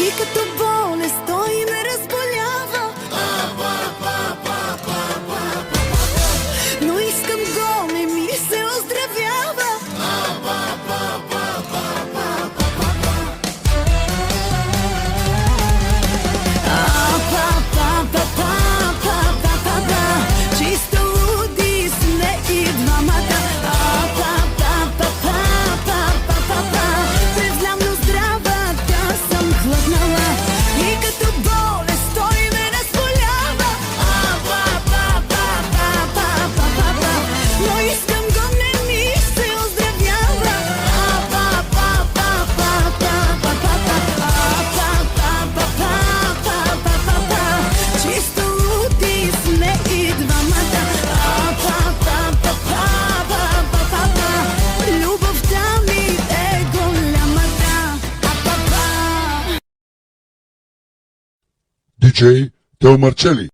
И като болест той ме разболява. Но искам го, не ми се оздравява. Чисто луди сме и двамата. Превлямно здрава, да съм хладнала. И като болест той ме разболява. Но искам го, не ми се оздравява. Чисто луди сме и двамата. Любовта ми е голямата. DJ Teo Marcelli.